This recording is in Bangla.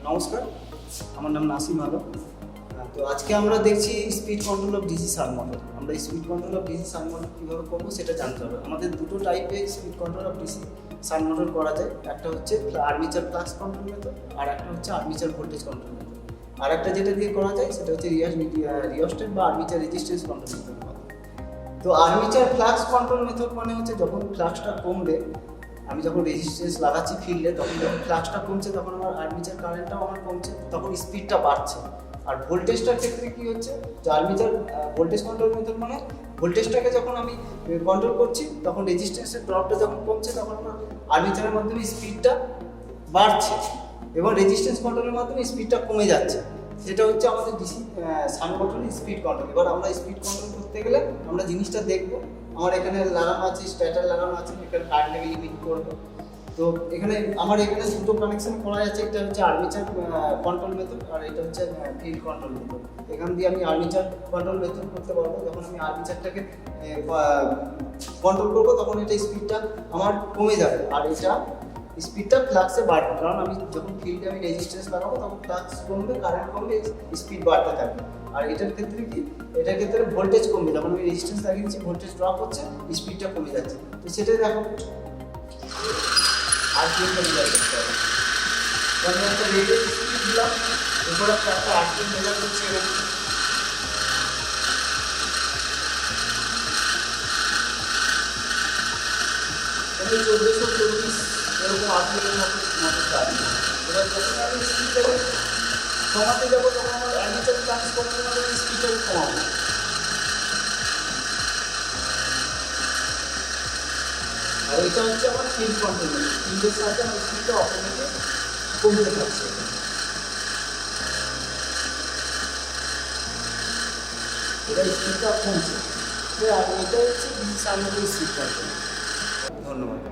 নমস্কার, আমার নাম নাসিম আলম। তো আজকে আমরা দেখছি speed control of DC shunt motor. আমরা speed control of DC shunt motor কীভাবে করবো সেটা জানতে হবে। আমাদের দুটো টাইপে speed control of DC shunt motor করা যায়। একটা হচ্ছে আর্মেচার ফ্লাক্স কন্ট্রোল মেথড, আর একটা হচ্ছে আর্মেচার ভোল্টেজ কন্ট্রোল মেথড। আর একটা যেটা দিয়ে করা যায় সেটা হচ্ছে রিওস্টেট বা আর্মেচার রেজিস্ট্যান্স কন্ট্রোল মেথড। তো আর্মেচার ফ্লাক্স কন্ট্রোল মেথড মানে হচ্ছে যখন ফ্লাক্সটা কমবে, আমি যখন রেজিস্ট্যান্স লাগাচ্ছি ফিল্ডে, তখন যখন ফ্লাক্সটা কমছে তখন আমার আর্মেচার কারেন্টটাও আমার কমছে, তখন স্পিডটা বাড়ছে। আর ভোল্টেজটার ক্ষেত্রে কী হচ্ছে, যে আর্মেচার ভোল্টেজ কন্ট্রোল মেথড মানে ভোল্টেজটাকে যখন আমি কন্ট্রোল করছি তখন রেজিস্ট্যান্সের ড্রপটা যখন কমছে তখন আমার আর্মেচারের মাধ্যমে স্পিডটা বাড়ছে এবং রেজিস্ট্যান্স কন্ট্রোলের মাধ্যমে স্পিডটা কমে যাচ্ছে। সেটা হচ্ছে আমাদের ডিসি সান মোটরের স্পিড কন্ট্রোল। এবার আমরা স্পিড কন্ট্রোল করতে গেলে আমরা জিনিসটা দেখবো। আমার এখানে লাগানো আছে, স্ট্যাটার লাগানো আছে, এখানে কারেন্টটাকে লিমিট করবো। তো এখানে আমার এখানে দুটো কানেকশন করা আছে, একটা হচ্ছে আর্মেচার কন্ট্রোল মেথড আর এটা হচ্ছে ফিল্ড কন্ট্রোল মেথড। এখান দিয়ে আমি আর্মেচার কন্ট্রোল মেথড করতে পারবো। যখন আমি আর্মেচারটাকে কন্ট্রোল করবো তখন এটা স্পিডটা আমার কমে যাবে আর এটা স্পিডটা ফ্লাক্সে বাড়বে, কারণ আমি যখন ফিল্ডে আমি রেজিস্ট্যান্স লাগাবো তখন ফ্লাক্স কমবে, কারেন্ট কমবে, স্পিড বাড়তে থাকবে। আর এটার ক্ষেত্রে কি, এটার ক্ষেত্রে ভোল্টেজ কমবে, যখন আমি রেজিস্ট্যান্স লাগিয়েছি ভোল্টেজ ড্রপ হচ্ছে, স্পিডটা কমে যাচ্ছে। তো সেটাই দেখো আর কি একটা মেজার করতে হবে। আমি একটা রেটের স্পিড দিলাম, এরপর একটা আর্টিং মেজার করছে এখানে। আমি 1440 এরকম আর্টিংয়ের মতো চাই। এবার যখন আমি স্পিডটাকে কমাতে যাবো তখন আমার আর্মেচার ফ্লাক্স কমাতে হবে, স্পিডটাকে কমাবো। আর এটা হচ্ছে আমার ফিল্ড কন্ট্রোল। ফিল্ডের সাথে আমার স্পিডটা অটোমেটিক কমতে থাকছে। এটা স্পিডটা কমছে। আর এটা হচ্ছে ডিসি সান মোটরের স্পিড কন্ট্রোল। ধন্যবাদ।